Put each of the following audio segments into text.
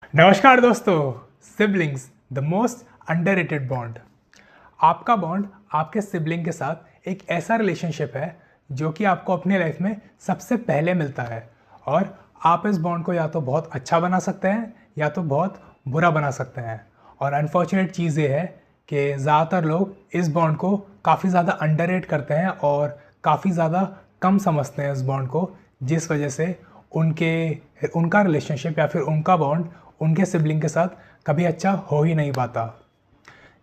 नमस्कार दोस्तों। Siblings the most underrated bond. आपका बॉन्ड आपके सिबलिंग के साथ एक ऐसा रिलेशनशिप है जो कि आपको अपने लाइफ में सबसे पहले मिलता है और आप इस बॉन्ड को या तो बहुत अच्छा बना सकते हैं या तो बहुत बुरा बना सकते हैं। और अनफॉर्चुनेट चीज़ ये है कि ज़्यादातर लोग इस बॉन्ड को काफ़ी ज़्यादा अंडररेट करते हैं और काफ़ी ज़्यादा कम समझते हैं इस बॉन्ड को, जिस वजह से उनका रिलेशनशिप या फिर उनका बॉन्ड उनके सिबलिंग के साथ कभी अच्छा हो ही नहीं पाता।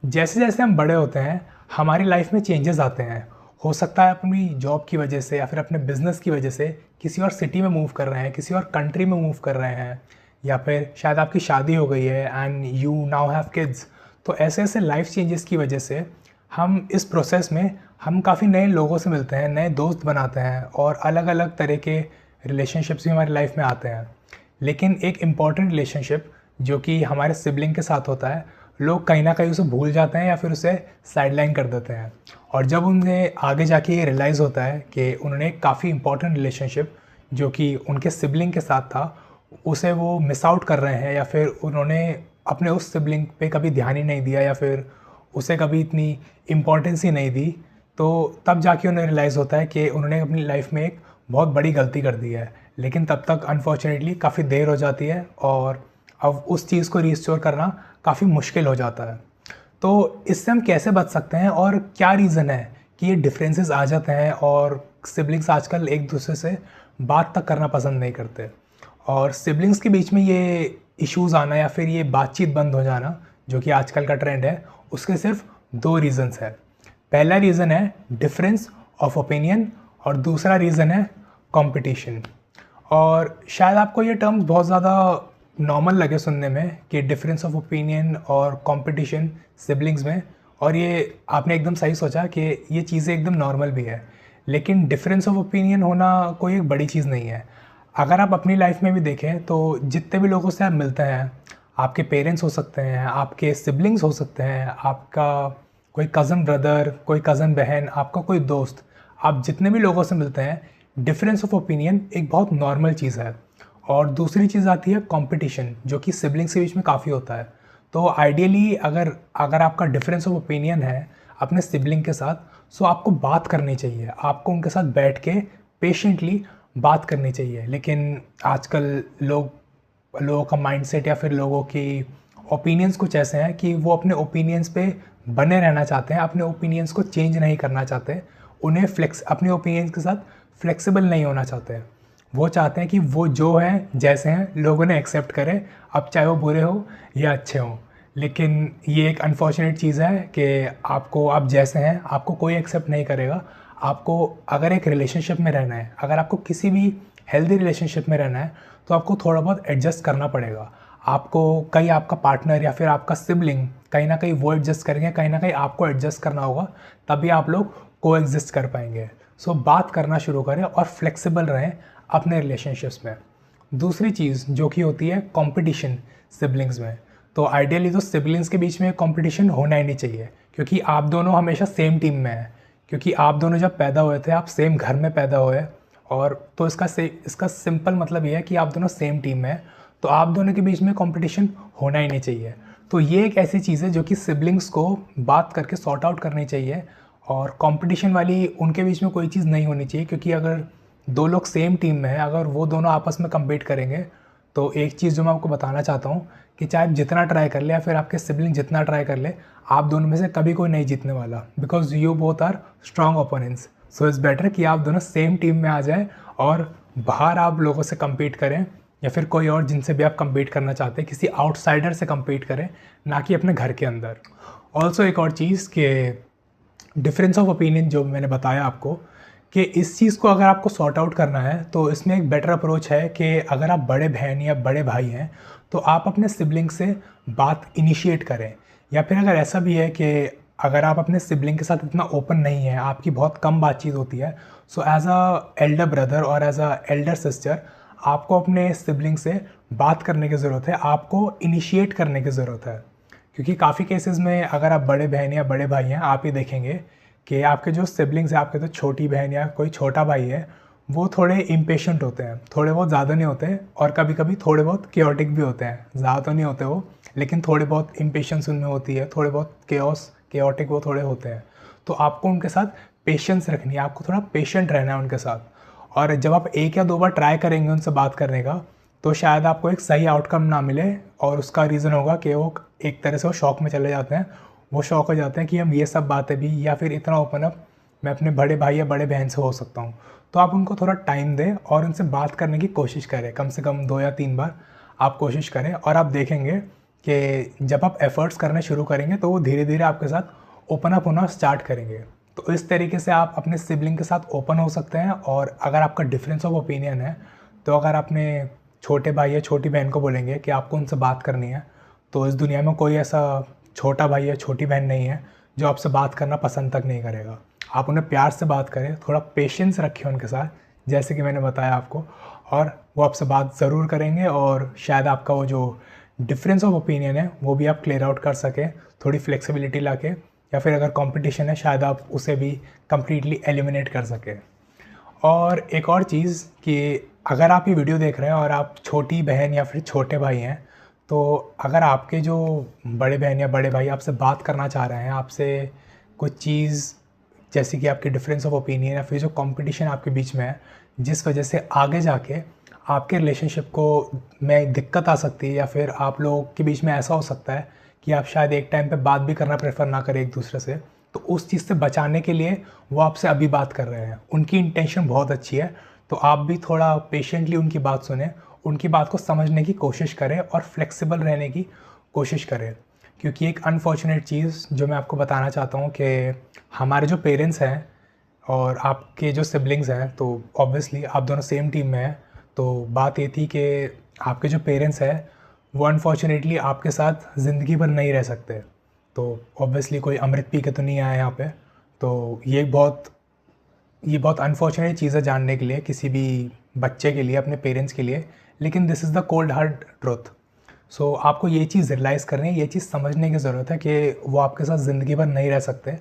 जैसे जैसे हम बड़े होते हैं हमारी लाइफ में चेंजेस आते हैं। हो सकता है अपनी जॉब की वजह से या फिर अपने बिजनेस की वजह से किसी और सिटी में मूव कर रहे हैं, किसी और कंट्री में मूव कर रहे हैं, या फिर शायद आपकी शादी हो गई है and you now have kids. तो ऐसे ऐसे लाइफ चेंजेस की वजह से हम इस प्रोसेस में हम काफ़ी नए लोगों से मिलते हैं, नए दोस्त बनाते हैं और अलग अलग तरह के रिलेशनशिप्स भी हमारी लाइफ में आते हैं। लेकिन एक इम्पॉर्टेंट रिलेशनशिप जो कि हमारे सिबलिंग के साथ होता है, लोग कहीं ना कहीं उसे भूल जाते हैं या फिर उसे साइडलाइन कर देते हैं। और जब उन्हें आगे जाके ये रियलाइज़ होता है कि उन्होंने एक काफ़ी इम्पॉर्टेंट रिलेशनशिप जो कि उनके सिबलिंग के साथ था, उसे वो मिस आउट कर रहे हैं या फिर उन्होंने अपने उस सिबलिंग पे कभी ध्यान ही नहीं दिया या फिर उसे कभी इतनी इम्पोर्टेंस ही नहीं दी, तो तब जाके उन्हें रियलाइज़ होता है कि उन्होंने अपनी लाइफ में एक बहुत बड़ी गलती कर दी है। लेकिन तब तक अनफॉर्चुनेटली काफ़ी देर हो जाती है और अब उस चीज़ को रिस्टोर करना काफ़ी मुश्किल हो जाता है। तो इससे हम कैसे बच सकते हैं और क्या रीज़न है कि ये डिफरेंसेस आ जाते हैं और सिबलिंग्स आजकल एक दूसरे से बात तक करना पसंद नहीं करते। और सिबलिंग्स के बीच में ये इश्यूज़ आना या फिर ये बातचीत बंद हो जाना जो कि आजकल का ट्रेंड है, उसके सिर्फ दो रीज़न्स है। पहला रीज़न है डिफरेंस ऑफ ओपिनियन और दूसरा रीज़न है कंपटीशन। और शायद आपको ये टर्म्स बहुत ज़्यादा नॉर्मल लगे सुनने में कि डिफरेंस ऑफ ओपिनियन और कंपटीशन सिबलिंग्स में, और ये आपने एकदम सही सोचा कि ये चीज़ें एकदम नॉर्मल भी है। लेकिन डिफरेंस ऑफ ओपिनियन होना कोई एक बड़ी चीज़ नहीं है। अगर आप अपनी लाइफ में भी देखें तो जितने भी लोगों से आप मिलते हैं, आपके पेरेंट्स हो सकते हैं, आपके सिबलिंग्स हो सकते हैं, आपका कोई कज़न ब्रदर, कोई कज़न बहन, आपका कोई दोस्त, आप जितने भी लोगों से मिलते हैं, डिफरेंस ऑफ ओपिनियन एक बहुत नॉर्मल चीज़ है। और दूसरी चीज़ आती है कंपटीशन, जो कि सिबलिंग्स के बीच में काफ़ी होता है। तो आइडियली अगर अगर आपका डिफरेंस ऑफ ओपिनियन है अपने सिबलिंग के साथ, सो आपको बात करनी चाहिए, आपको उनके साथ बैठ के पेशेंटली बात करनी चाहिए। लेकिन आजकल लोगों का माइंडसेट या फिर लोगों की ओपिनियंस कुछ ऐसे हैं कि वो अपने ओपिनियंस पे बने रहना चाहते हैं, अपने ओपिनियंस को चेंज नहीं करना चाहते। उन्हें अपने ओपिनियंस के साथ फ्लेक्सिबल नहीं होना चाहते। वो चाहते हैं कि वो जो हैं जैसे हैं लोग उन्हें एक्सेप्ट करें, अब चाहे वो बुरे हो या अच्छे हों। लेकिन ये एक अनफॉर्चुनेट चीज़ है कि आप जैसे हैं आपको कोई एक्सेप्ट नहीं करेगा। आपको अगर एक रिलेशनशिप में रहना है, अगर आपको किसी भी हेल्दी रिलेशनशिप में रहना है, तो आपको थोड़ा बहुत एडजस्ट करना पड़ेगा। आपको कहीं आपका पार्टनर या फिर आपका सिबलिंग कहीं ना कहीं वो एडजस्ट करेंगे, कहीं ना कहीं आपको एडजस्ट करना होगा, तभी आप लोग को एग्जिस्ट कर पाएंगे। सो बात करना शुरू करें और फ्लेक्सिबल रहें अपने रिलेशनशिप्स में। दूसरी चीज़ जो कि होती है कंपटीशन सिबलिंग्स में, तो आइडियली तो सिबलिंग्स के बीच में कंपटीशन होना ही नहीं चाहिए, क्योंकि आप दोनों हमेशा सेम टीम में हैं। क्योंकि आप दोनों जब पैदा हुए थे आप सेम घर में पैदा हुए, और तो इसका सिंपल मतलब ये है कि आप दोनों सेम टीम में हैं, तो आप दोनों के बीच में कंपटीशन होना ही नहीं चाहिए। तो ये एक ऐसी चीज़ है जो कि सिबलिंग्स को बात करके सॉर्ट आउट करनी चाहिए, और कंपटीशन वाली उनके बीच में कोई चीज़ नहीं होनी चाहिए। क्योंकि अगर दो लोग सेम टीम में हैं, अगर वो दोनों आपस में कम्पीट करेंगे, तो एक चीज़ जो मैं आपको बताना चाहता हूँ कि चाहे आप जितना ट्राई कर ले या फिर आपके सिबलिंग जितना ट्राई कर ले, आप दोनों में से कभी कोई नहीं जीतने वाला, because you both are strong opponents. So it's better कि आप दोनों सेम टीम में आ जाए और बाहर आप लोगों से कम्पीट करें, या फिर कोई और जिनसे भी आप कम्पीट करना चाहते हैं, किसी आउटसाइडर से कम्पीट करें, ना कि अपने घर के अंदर। ऑल्सो एक और चीज़ कि डिफरेंस ऑफ ओपिनियन जो मैंने बताया आपको, कि इस चीज़ को अगर आपको सॉर्ट आउट करना है तो इसमें एक बेटर अप्रोच है कि अगर आप बड़े बहन या बड़े भाई हैं तो आप अपने सिबलिंग से बात इनिशिएट करें। या फिर अगर ऐसा भी है कि अगर आप अपने सिबलिंग के साथ इतना ओपन नहीं है, आपकी बहुत कम बातचीत होती है, so as a elder brother और एज अ एल्डर सिस्टर आपको अपने सिबलिंग से बात करने की ज़रूरत है, आपको इनिशिएट करने की ज़रूरत है। क्योंकि काफ़ी केसेस में अगर आप बड़े बहन या बड़े भाई हैं, आप ही देखेंगे कि आपके जो सिबलिंग्स हैं, आपके तो छोटी बहन या कोई छोटा भाई है, वो थोड़े इम्पेशेंट होते हैं, थोड़े बहुत ज़्यादा नहीं होते, और कभी कभी थोड़े बहुत केओटिक भी होते हैं। ज़्यादा तो नहीं होते वो, लेकिन थोड़ी बहुत इम्पेशेंस उनमें होती है, थोड़े बहुत केओटिक वो थोड़े होते हैं। तो आपको उनके साथ पेशेंस रखनी है, आपको थोड़ा पेशेंट रहना है उनके साथ। और जब आप 1 या 2 बार ट्राई करेंगे उनसे बात करने का, तो शायद आपको एक सही आउटकम ना मिले, और उसका रीज़न होगा कि वो एक तरह से वो शॉक में चले जाते हैं। वो शॉक हो जाते हैं कि हम ये सब बातें भी, या फिर इतना ओपन अप मैं अपने बड़े भाई या बड़े बहन से हो सकता हूँ। तो आप उनको थोड़ा टाइम दें और उनसे बात करने की कोशिश करें, कम से कम 2 या 3 बार आप कोशिश करें, और आप देखेंगे कि जब आप एफ़र्ट्स करने शुरू करेंगे तो वो धीरे धीरे आपके साथ ओपन अप होना स्टार्ट करेंगे। तो इस तरीके से आप अपने सिबलिंग के साथ ओपन हो सकते हैं। और अगर आपका डिफरेंस ऑफ ओपिनियन है, तो अगर आपने छोटे भाई या छोटी बहन को बोलेंगे कि आपको उनसे बात करनी है, तो इस दुनिया में कोई ऐसा छोटा भाई या छोटी बहन नहीं है जो आपसे बात करना पसंद तक नहीं करेगा। आप उन्हें प्यार से बात करें, थोड़ा पेशेंस रखें उनके साथ, जैसे कि मैंने बताया आपको, और वो आपसे बात ज़रूर करेंगे, और शायद आपका वो जो डिफरेंस ऑफ ओपिनियन है वो भी आप क्लियर आउट कर सकें, थोड़ी फ्लेक्सिबिलिटी लाके, या फिर अगर कंपटीशन है शायद आप उसे भी कम्प्लीटली एलिमिनेट कर सकें। और एक और चीज़ कि अगर आप ये वीडियो देख रहे हैं और आप छोटी बहन या फिर छोटे भाई हैं, तो अगर आपके जो बड़े बहन या बड़े भाई आपसे बात करना चाह रहे हैं, आपसे कुछ चीज़ जैसे कि आपके डिफरेंस ऑफ ओपिनियन या फिर जो कंपटीशन आपके बीच में है, जिस वजह से आगे जाके आपके रिलेशनशिप को में दिक्कत आ सकती है, या फिर आप लोगों के बीच में ऐसा हो सकता है कि आप शायद एक टाइम पे बात भी करना प्रेफर ना करें एक दूसरे से, तो उस चीज़ से बचाने के लिए वो आपसे अभी बात कर रहे हैं। उनकी इंटेंशन बहुत अच्छी है, तो आप भी थोड़ा पेशेंटली उनकी बात सुनें, उनकी बात को समझने की कोशिश करें और फ्लेक्सिबल रहने की कोशिश करें। क्योंकि एक अनफॉर्चुनेट चीज़ जो मैं आपको बताना चाहता हूँ कि हमारे जो पेरेंट्स हैं और आपके जो सिबलिंग्स हैं, तो ऑब्वियसली आप दोनों सेम टीम में हैं। तो बात ये थी कि आपके जो पेरेंट्स हैं वो अनफॉर्चुनेटली आपके साथ ज़िंदगी भर नहीं रह सकते। तो ऑब्वियसली कोई अमृत पी के तो नहीं आया यहाँ पे। तो ये बहुत अनफॉर्चुनेट चीज़ है जानने के लिए, किसी भी बच्चे के लिए, अपने पेरेंट्स के लिए, लेकिन this is the cold hard truth. So आपको ये चीज़ रियलाइज़ करनी है, ये चीज़ समझने की ज़रूरत है कि वो आपके साथ ज़िंदगी भर नहीं रह सकते,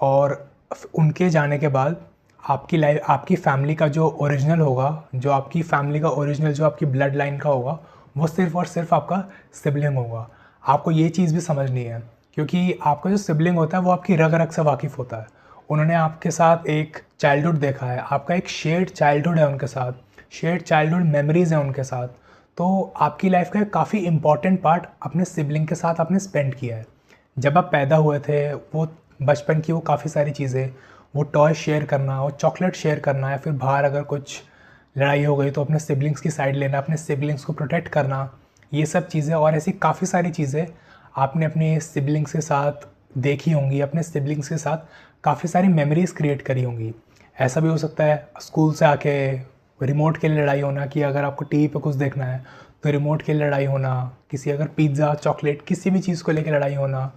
और उनके जाने के बाद आपकी लाइफ, आपकी फैमिली का जो ओरिजिनल होगा, जो आपकी फैमिली का ओरिजिनल, जो आपकी ब्लड लाइन का होगा, वो सिर्फ़ और सिर्फ आपका सिबलिंग होगा। आपको ये चीज़ भी समझनी है, क्योंकि आपका जो सिबलिंग होता है वो आपकी रग रग से वाकिफ़ होता है। उन्होंने आपके साथ एक चाइल्डहुड देखा है, आपका एक शेयर्ड चाइल्डहुड है उनके साथ, शेयर्ड चाइल्डहुड मेमोरीज़ हैं उनके साथ। तो आपकी लाइफ का एक काफ़ी इंपॉर्टेंट पार्ट अपने सिबलिंग के साथ आपने स्पेंड किया है। जब आप पैदा हुए थे, वो बचपन की वो काफ़ी सारी चीज़ें, वो टॉय शेयर करना, वो चॉकलेट शेयर करना, या फिर बाहर अगर कुछ लड़ाई हो गई तो अपने सिबलिंग्स की साइड लेना, अपने सिबलिंग्स को प्रोटेक्ट करना, ये सब चीज़ें और ऐसी काफ़ी सारी चीज़ें आपने अपने सिबलिंग्स के साथ देखी होंगी, अपने सिबलिंग्स के साथ काफ़ी सारी मेमोरीज़ क्रिएट करी होंगी। ऐसा भी हो सकता है स्कूल से आके रिमोट के लिए लड़ाई होना, कि अगर आपको टीवी पे कुछ देखना है तो रिमोट के लिए लड़ाई होना, किसी अगर पिज़्ज़ा, चॉकलेट, किसी भी चीज़ को लेकर लड़ाई होना।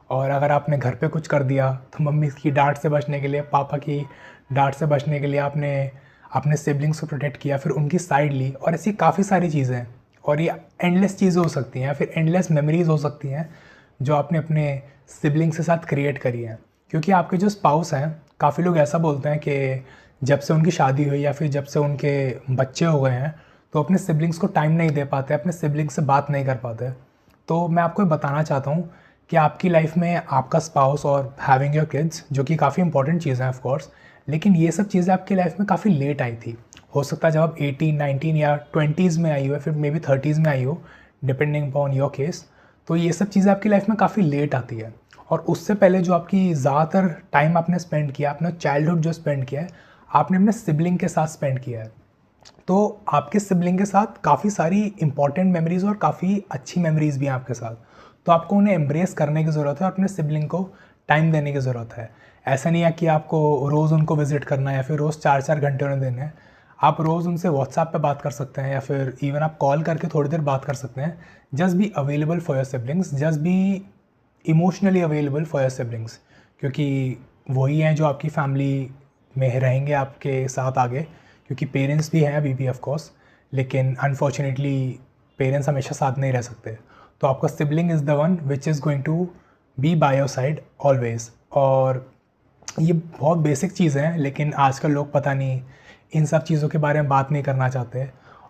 और अगर आपने घर पे कुछ कर दिया तो मम्मी की डांट से बचने के लिए, पापा की डांट से बचने के लिए आपने अपने सिबलिंग्स को प्रोटेक्ट किया, फिर उनकी साइड ली, और ऐसी काफ़ी सारी चीज़ें हैं। और ये एंडलेस चीज़ें हो सकती हैं, या फिर एंडलेस मेमोरीज़ हो सकती हैं जो आपने अपने सिबलिंग्स के साथ क्रिएट करी हैं। क्योंकि आपके जो स्पाउस हैं, काफ़ी लोग ऐसा बोलते हैं कि जब से उनकी शादी हुई या फिर जब से उनके बच्चे हो गए हैं, तो अपने सिबलिंग्स को टाइम नहीं दे पाते, अपने सिबलिंग्स से बात नहीं कर पाते। तो मैं आपको ये बताना चाहता हूँ कि आपकी लाइफ में आपका स्पाउस और हैविंग योर किड्स, जो कि काफ़ी इंपॉर्टेंट चीज़ है ऑफ कोर्स, लेकिन ये सब चीज़ें आपकी लाइफ में काफ़ी लेट आई थी। हो सकता है जब आप 18, 19 या 20s में आई हो, या फिर मे बी 30s में आई हो, डिपेंडिंग अपॉन योर केस। तो ये सब चीज़ें आपकी लाइफ में काफ़ी लेट आती है। और उससे पहले जो आपकी ज़्यादातर टाइम आपने स्पेंड किया, अपना चाइल्डहुड जो स्पेंड किया है, आपने अपने सिबलिंग के साथ स्पेंड किया है। तो आपके सिबलिंग के साथ काफ़ी सारी इंपॉर्टेंट मेमोरीज़ और काफ़ी अच्छी मेमोरीज़ भी हैं आपके साथ। तो आपको उन्हें एम्ब्रेस करने की ज़रूरत है और अपने सिबलिंग को टाइम देने की ज़रूरत है। ऐसा नहीं है कि आपको रोज़ उनको विज़िट करना है या फिर रोज़ 4-4 घंटे उन्हें देने हैं। आप रोज़ उनसे व्हाट्सएप पे बात कर सकते हैं, या फिर इवन आप कॉल करके थोड़ी देर बात कर सकते हैं। Just be available for your siblings, just be emotionally available for your siblings, क्योंकि वही हैं जो आपकी फैमिली में रहेंगे आपके साथ आगे। क्योंकि पेरेंट्स भी हैं अभी भी ऑफ कोर्स, लेकिन अनफॉर्चुनेटली पेरेंट्स हमेशा साथ नहीं रह सकते। तो आपका sibling is the one which is going to be by your side always. और ये बहुत बेसिक चीज़ है, लेकिन आजकल लोग पता नहीं इन सब चीज़ों के बारे में बात नहीं करना चाहते।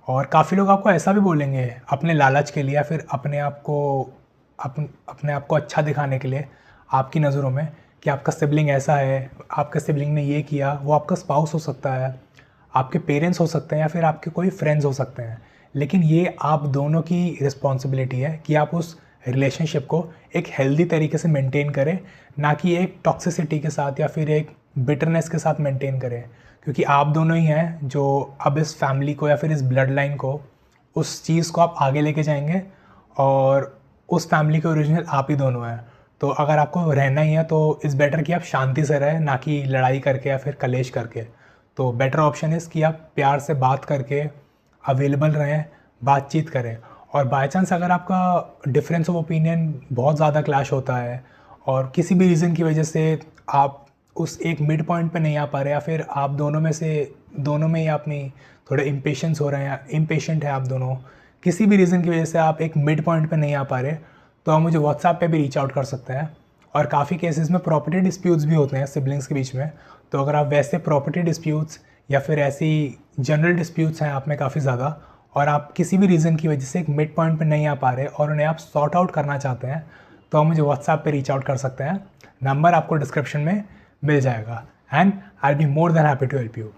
और काफ़ी लोग आपको ऐसा भी बोलेंगे अपने लालच के लिए या फिर अपने आप को अच्छा दिखाने के लिए आपकी नज़रों में कि आपका सिबलिंग ऐसा है, आपके सिबलिंग ने ये किया। वो आपका स्पाउस हो सकता है, आपके पेरेंट्स हो सकते हैं या फिर आपके कोई फ्रेंड्स हो सकते हैं। लेकिन ये आप दोनों की रिस्पॉन्सिबिलिटी है कि आप उस रिलेशनशिप को एक हेल्दी तरीके से मेंटेन करें, ना कि एक टॉक्सिसिटी के साथ या फिर एक बिटरनेस के साथ मेंटेन करें। क्योंकि आप दोनों ही हैं जो अब इस फैमिली को या फिर इस ब्लड लाइन को, उस चीज़ को आप आगे लेके जाएंगे और उस फैमिली के ओरिजिनल आप ही दोनों हैं। तो अगर आपको रहना ही है तो इज़ बेटर कि आप शांति से रहें, ना कि लड़ाई करके या फिर कलेश करके। तो बेटर ऑप्शन इज़ कि आप प्यार से बात करके अवेलेबल रहें, बातचीत करें। और बाय चांस अगर आपका डिफरेंस ऑफ ओपिनियन बहुत ज़्यादा क्लैश होता है और किसी भी रीज़न की वजह से आप उस एक मिड पॉइंट पे नहीं आ पा रहे, या फिर आप दोनों में ही अपनी थोड़े इम्पेशेंस हो रहे हैं, इम्पेशेंट है आप दोनों, किसी भी रीज़न की वजह से आप एक मिड पॉइंट पे नहीं आ पा रहे, तो आप मुझे व्हाट्सएप पे भी रीच आउट कर सकते हैं। और काफ़ी केसेस में प्रॉपर्टी डिस्प्यूट्स भी होते हैं सिबलिंग्स के बीच में। तो अगर आप वैसे प्रॉपर्टी डिस्प्यूट्स या फिर ऐसी जनरल डिस्प्यूट्स हैं आप में काफ़ी ज़्यादा, और आप किसी भी रीज़न की वजह से एक मिड पॉइंट पे नहीं आ पा रहे और उन्हें आप सॉर्ट आउट करना चाहते हैं, तो आप मुझे व्हाट्सएप पे रीच आउट कर सकते हैं। नंबर आपको डिस्क्रिप्शन में मिल जाएगा and I will be more than happy to help you.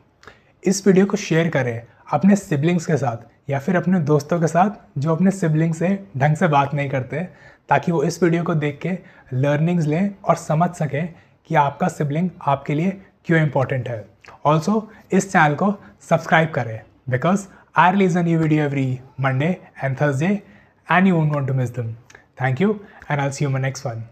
इस वीडियो को शेयर करें अपने सिबलिंग्स के साथ या फिर अपने दोस्तों के साथ जो अपने सिबलिंग से ढंग से बात नहीं करते, ताकि वो इस वीडियो को देख के लर्निंग्स लें और समझ सकें कि आपका सिबलिंग आपके लिए क्यों इम्पोर्टेंट है। ऑल्सो इस चैनल को सब्सक्राइब करें because I release a new video every Monday and Thursday and you won't want to miss them. Thank you and I'll see you in my next one.